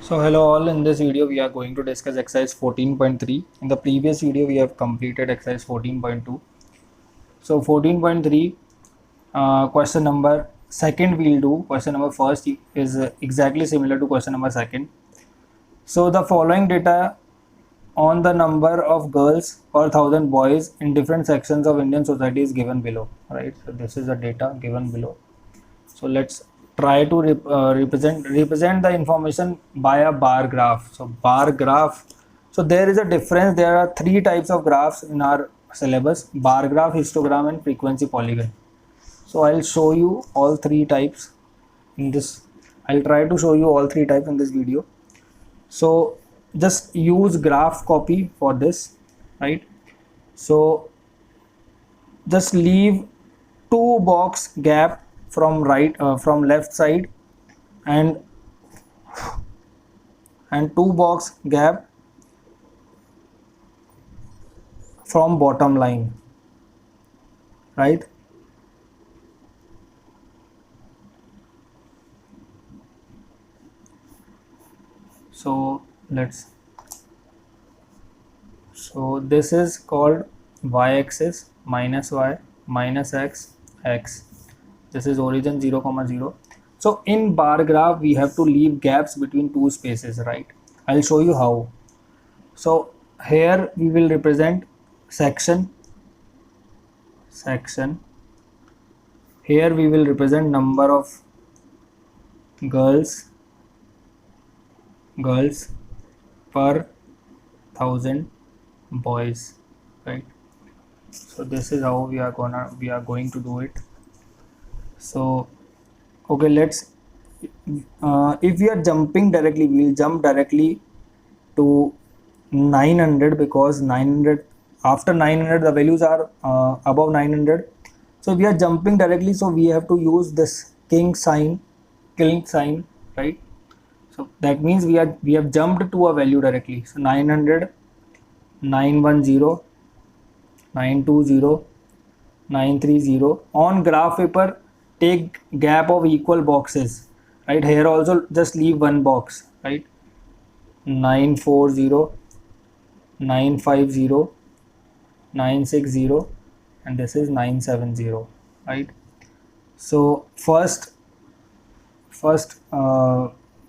So hello all, in this video we are going to discuss exercise 14.3. In the previous video we have completed exercise 14.2. So 14.3 question number second we'll do. Question number first is exactly similar to question number second. So the following data on the number of girls per 1000 boys in different sections of Indian society is given below, right? So this is the data given below. So let's try to represent the information by a bar graph. So bar graph, so there is a difference. There are three types of graphs in our syllabus: bar graph, histogram and frequency polygon. So I'll show you all three types in this. I'll try to show you all three types in this video. So just use graph copy for this, right? So just leave two box gap from from left side and two box gap from bottom line, right? So this is called y-axis, minus y, minus x, x. This is origin 0, 0. So in bar graph we have to leave gaps between two spaces, right? I'll show you how. So here we will represent section. Here we will represent number of girls per 1000 boys, right? So this is how we are going to do it. So okay, let's if we are jumping directly, we'll jump directly to 900, because 900, after 900 the values are above 900. So we are jumping directly, so we have to use this killing sign, right? So that means we have jumped to a value directly. So 900, 910, 920, 930. On graph paper, take gap of equal boxes, right? Here also just leave one box, right? 940, 950, 960, and this is 970, right? So first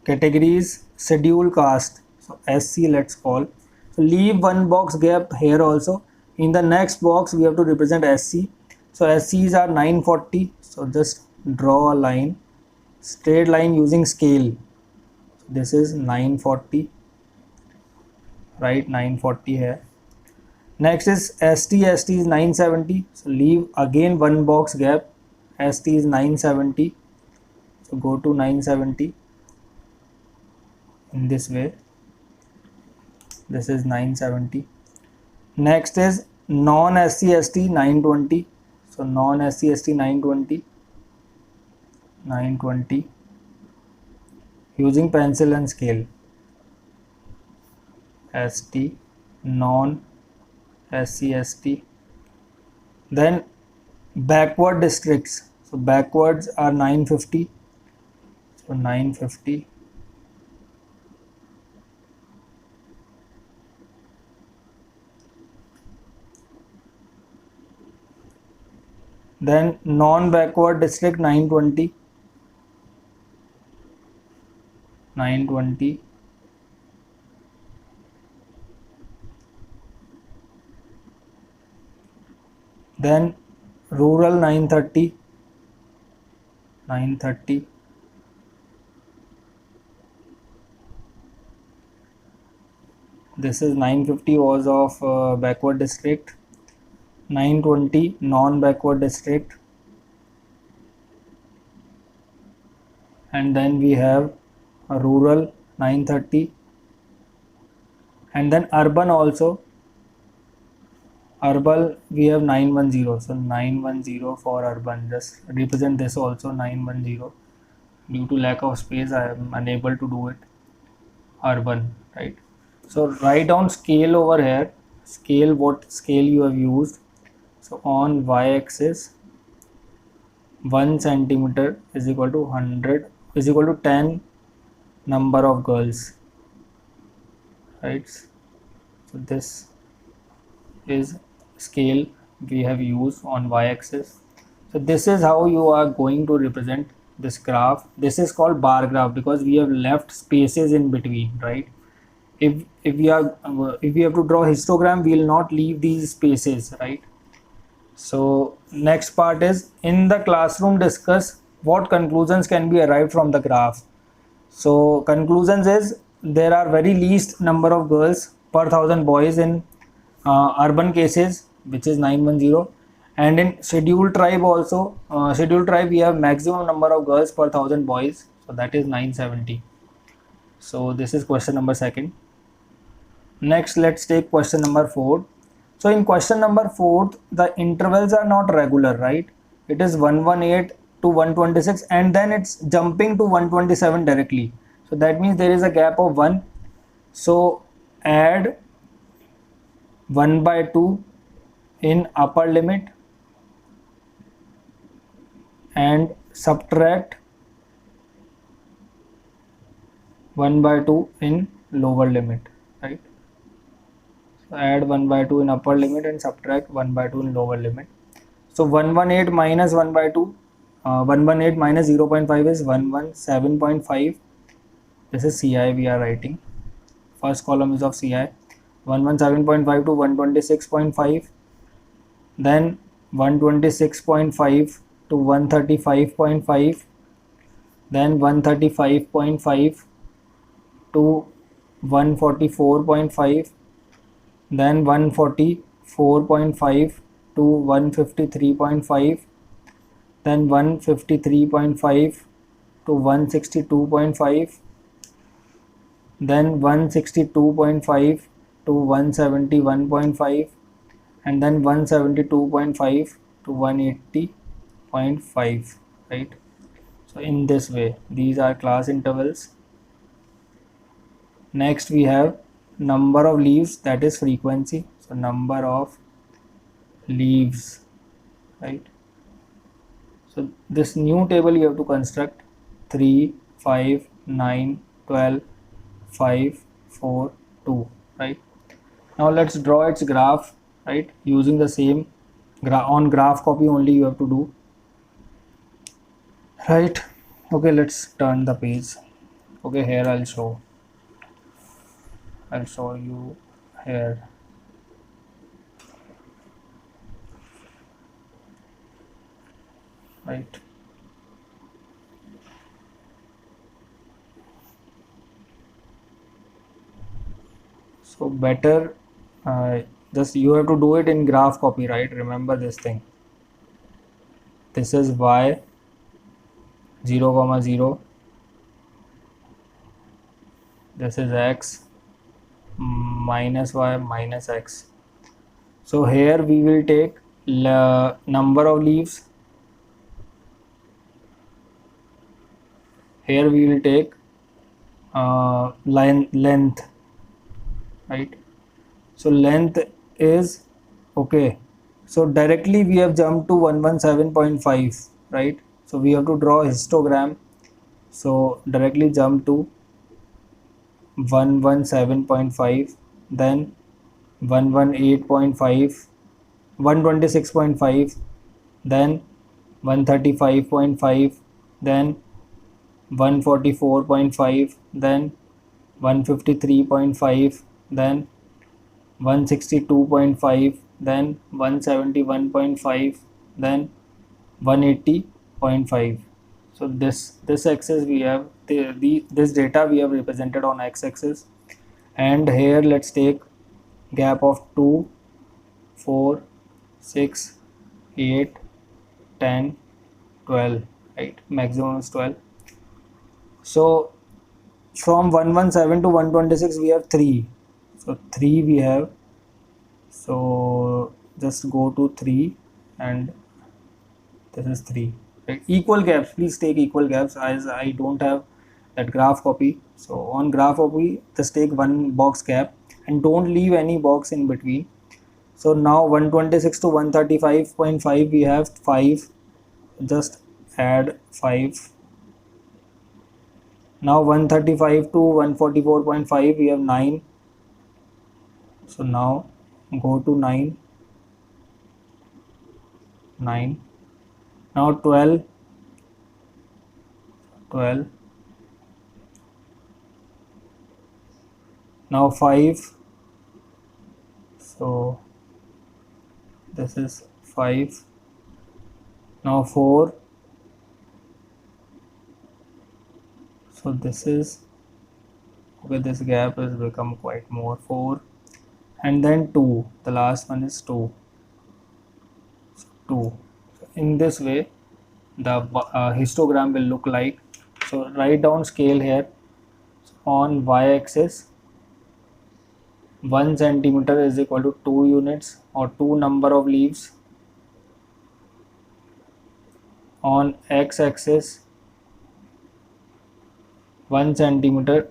category is schedule caste, so SC let's call. So leave one box gap here also. In the next box we have to represent SC. So SCs are 940. So just draw a line, straight line using scale. So this is 940, right? 940 here. Next is ST. ST is 970. So leave again one box gap. ST is 970. So go to 970 in this way. This is 970. Next is non SC ST 920. So non SC ST 920 using pencil and scale. ST, non SC ST. Then backward districts. So backwards are 950. So 950. Then non-backward district 920. Then rural 930. This is 950 was of backward district. 920 non-backward district, and then we have a rural 930, and then urban also. Urban we have 910. So 910 for urban. Just represent this also 910. Due to lack of space I am unable to do it. Urban, right? So write down scale over here. Scale, what scale you have used. So on y-axis 1 centimeter is equal to 100 is equal to 10 number of girls, right? So this is scale we have used on y-axis. So this is how you are going to represent this graph. This is called bar graph because we have left spaces in between, right? If we are if we have to draw histogram, we will not leave these spaces, right? So next part is in the classroom discuss what conclusions can be arrived from the graph. So conclusions is there are very least number of girls per 1000 boys in urban cases, which is 910, and in scheduled tribe also, scheduled tribe we have maximum number of girls per 1000 boys, so that is 970. So this is question number second. Next, let's take question number 4. So in question number 4, the intervals are not regular, right? It is 118 to 126 and then it's jumping to 127 directly. So that means there is a gap of 1. So add 1 by 2 in upper limit and subtract 1 by 2 in lower limit, right? So add 1 by 2 in upper limit and subtract 1 by 2 in lower limit. So 118 minus 1 by 2, 118 minus 0.5 is 117.5. This is CI we are writing. First column is of CI. 117.5 to 126.5. Then 126.5 to 135.5. Then 135.5 to 144.5. Then 144.5 to 153.5, then 153.5 to 162.5, then 162.5 to 171.5, and then 172.5 to 180.5, right? So in this way, these are class intervals. Next we have number of leaves, that is frequency. So number of leaves, right? So this new table you have to construct 3, 5, 9, 12, 5, 4, 2, right? Now let's draw its graph, right? Using the same on graph copy only you have to do, right? Okay, let's turn the page. Okay, here I'll show you here. Right. So better just you have to do it in graph copy, right? Remember this thing. This is y 0, 0. This is x minus y minus x. So here we will take number of leaves. Here we will take length, right? So length is okay. So directly we have jumped to 117.5, right? So we have to draw histogram. So directly jump to 117.5, then 118.5, 126.5, then 135.5, then 144.5, then 153.5, then 162.5, then 171.5, then 180.5. So this axis we have this data we have represented on x-axis, and here let's take gap of 2, 4, 6, 8, 10, 12, right? Maximum is 12. So from 117 to 126 we have 3. So 3 we have. So just go to 3 and this is 3. Right? Equal gaps, please take equal gaps, as I don't have that graph copy. So on graph copy just take one box gap and don't leave any box in between. So now 126 to 135.5 we have 5. Just add 5. Now 135 to 144.5 we have 9. So now go to 9. Now 12. Now 5. So this is 5. Now 4. So this is okay, this gap has become quite more. 4. And then 2. The last one is 2. So 2. So in this way the histogram will look like. So write down scale here. So on y-axis 1 centimeter is equal to 2 units or 2 number of leaves. On x-axis 1 centimeter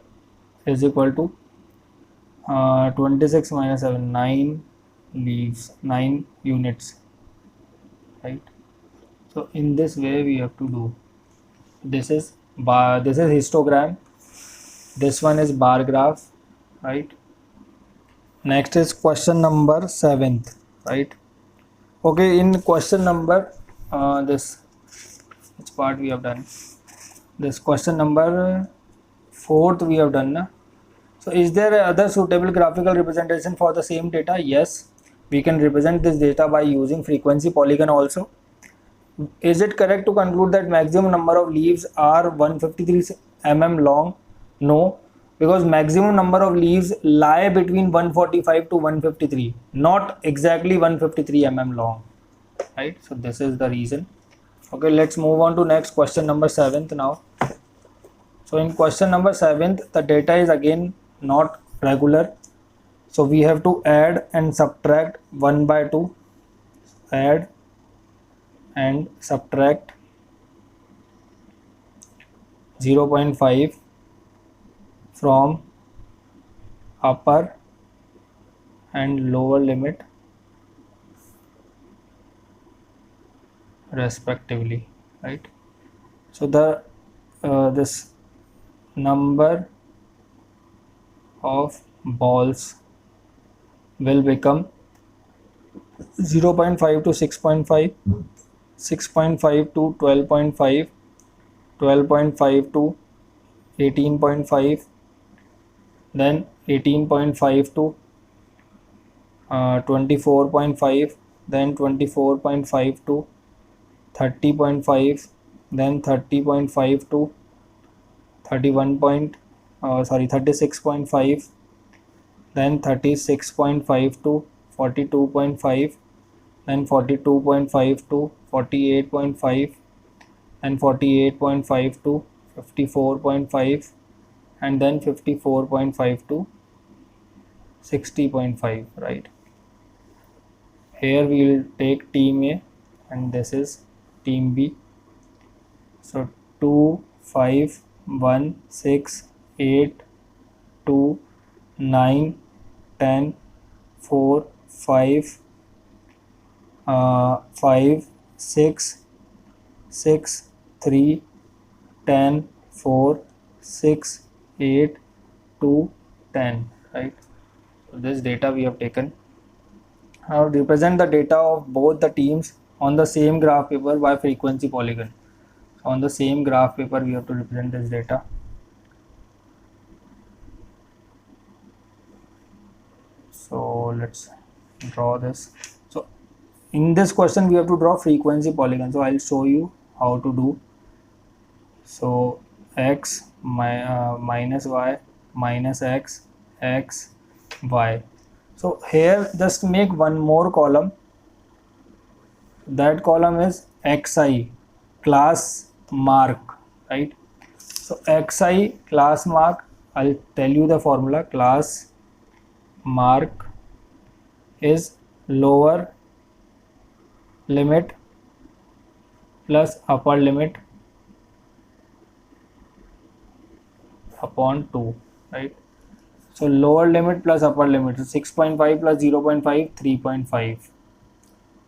is equal to 26 minus 7, 9 leaves, 9 units, right? So in this way we have to do. This is histogram, this one is bar graph, right? Next is question number 7th, right? Okay, in question number this which part we have done, this question number 4th we have done, na? So is there other suitable graphical representation for the same data? Yes, we can represent this data by using frequency polygon also. Is it correct to conclude that maximum number of leaves are 153 mm long? No, because maximum number of leaves lie between 145 to 153, not exactly 153 mm long, right? So this is the reason. Okay, let's move on to next question number 7th now. So in question number 7th, the data is again not regular, so we have to add and subtract 1 by 2. Add and subtract 0.5 from upper and lower limit respectively, right? So the this number of balls will become 0.5 to 6.5, 6.5 to 12.5, 12.5 to 18.5, then 18.5 to 24.5, then 24.5 to 30.5, then 30.5 to 36.5, then 36.5 to 42.5, then 42.5 to 48.5, and 48.5 to 54.5, and then 54.5 to 60.5, right? Here we will take team A and this is team B. So 2, 5, 1, 6, 8, 2, 9, 10, 4, 5, 5, 6, 6, 3, 10, 4, 6, 8, 2, 10, right? So this data we have taken. Now represent the data of both the teams on the same graph paper by frequency polygon. On the same graph paper we have to represent this data. So let's draw this. So in this question we have to draw frequency polygon, so I'll show you how to do. So x minus y minus x, x, y. So here just make one more column. That column is xi, class mark, right? So xi class mark, I'll tell you the formula. Class mark is lower limit plus upper limit upon 2, right? So lower limit plus upper limit, so 6.5 plus 0.5, 3.5.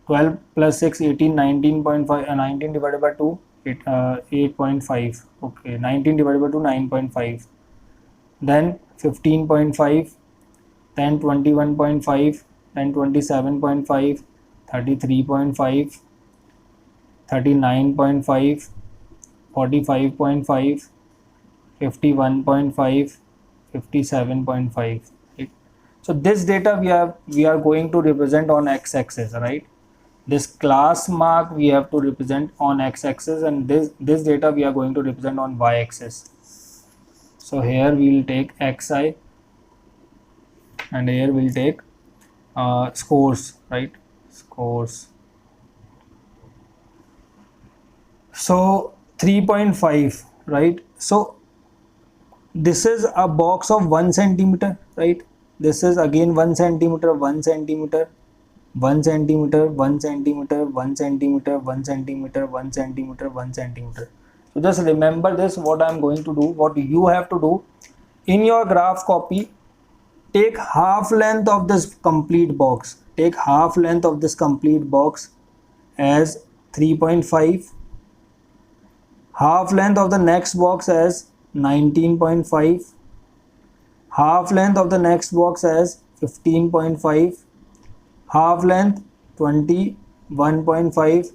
12 plus 6, 18, 19.5, 19 divided by 2, 8.5. Okay, 19 divided by 2, 9.5. Then 15.5 then 21.5, then 27.5, 33.5, 39.5, 45.5, 51.5, 57.5. Right? So this data we are going to represent on x-axis, right? This class mark we have to represent on x-axis, and this data we are going to represent on y-axis. So here we will take xi, and here we'll take scores, right? Scores. So 3.5, right? So this is a box of 1 centimeter, right? This is again 1 centimeter, 1 centimeter, 1 centimeter, 1 centimeter, 1 centimeter, 1 centimeter, 1 centimeter, 1 centimeter. So just remember this, what I am going to do, what you have to do in your graph copy. Take half length of this complete box. Take half length of this complete box as 3.5. Half length of the next box as 19.5. Half length of the next box as 15.5. Half length 21.5,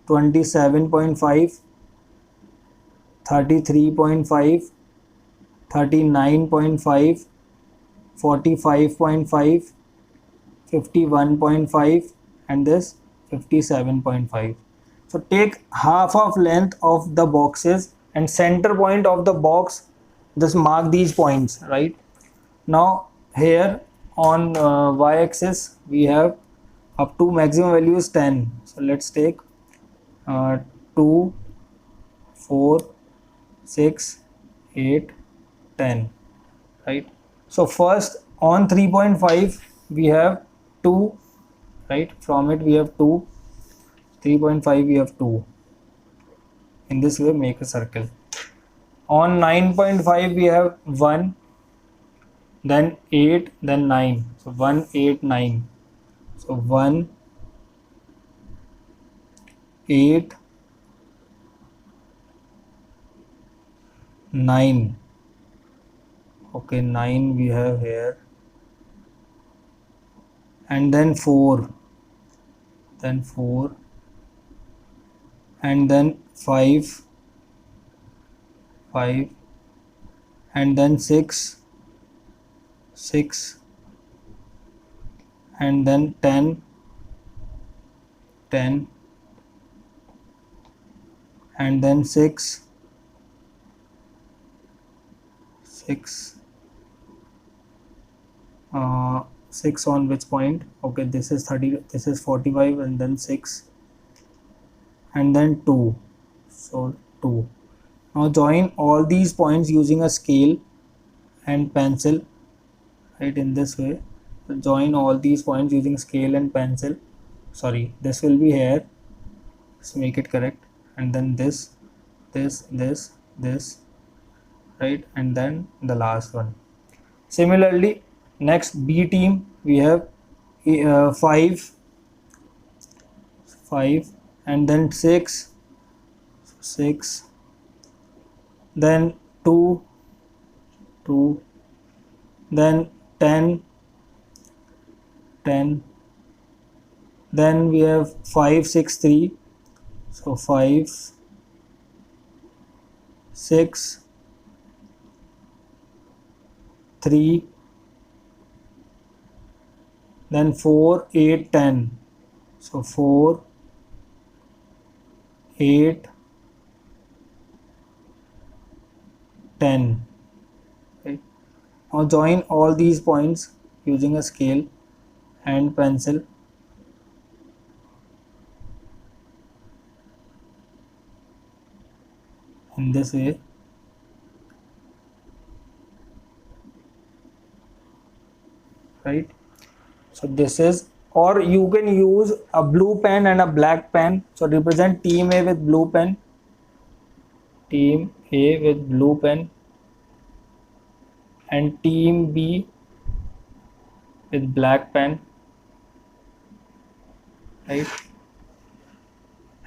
27.5, 33.5, 39.5, 45.5, 51.5, and this 57.5. So take half of length of the boxes and center point of the box, just mark these points, right? Now here on y-axis we have up to maximum value is 10. So let's take 2, 4, 6, 8, 10, right? So first on 3.5 we have 2, right? From it we have 2, 3.5 we have 2. In this way make a circle. On 9.5 we have 1, then 8, then 9. So 1, 8, 9. So 1, 8, 9. Okay, 9 we have here, and then 4, then 4, and then 5, 5, and then 6, 6, and then 10, 10, and then 6, 6, 6 on which point? Okay, this is 30, this is 45, and then 6, and then 2. So 2. Now join all these points using a scale and pencil, right? In this way, so join all these points using scale and pencil. Sorry, this will be here. Let's make it correct. And then this, right? And then the last one. Similarly, next B team we have 5, 5, and then 6, 6, then 2, 2, then 10, 10, then we have 5, 6, 3. So 5, 6, 3, then 4, 8, 10. So 4, 8, 10. Right? Now join all these points using a scale and pencil. In this way. Right? So this is, or you can use a blue pen and a black pen. So represent team A with blue pen, team A with blue pen, and team B with black pen, right?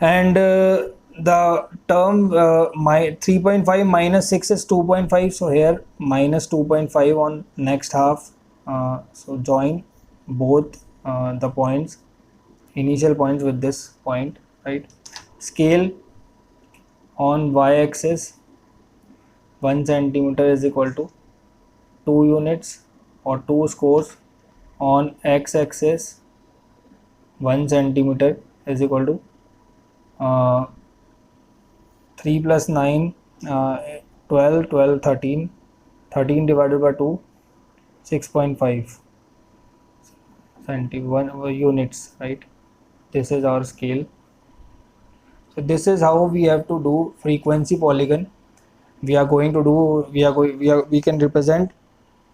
And the term my 3.5 minus 6 is 2.5. So here minus 2.5 on next half, So join both the points, initial points with this point, right? Scale on y-axis 1 centimeter is equal to 2 units or 2 scores. On x-axis 1 centimeter is equal to 3 plus 9, 12, 12, 13, 13 divided by 2, 6.5 units, right? This is our scale. So this is how we have to do frequency polygon. We are going to do, we can represent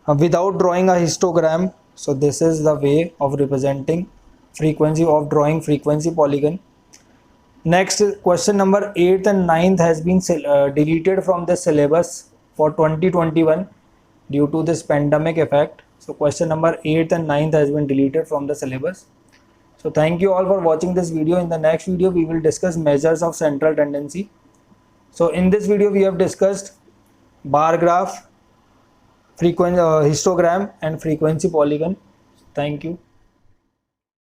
without drawing a histogram. So this is the way of representing frequency, of drawing frequency polygon. Next, question number 8th and 9th has been deleted from the syllabus for 2021 due to this pandemic effect. So question number 8th and 9th has been deleted from the syllabus. So thank you all for watching this video. In the next video, we will discuss measures of central tendency. So in this video, we have discussed bar graph, frequency histogram and frequency polygon. Thank you.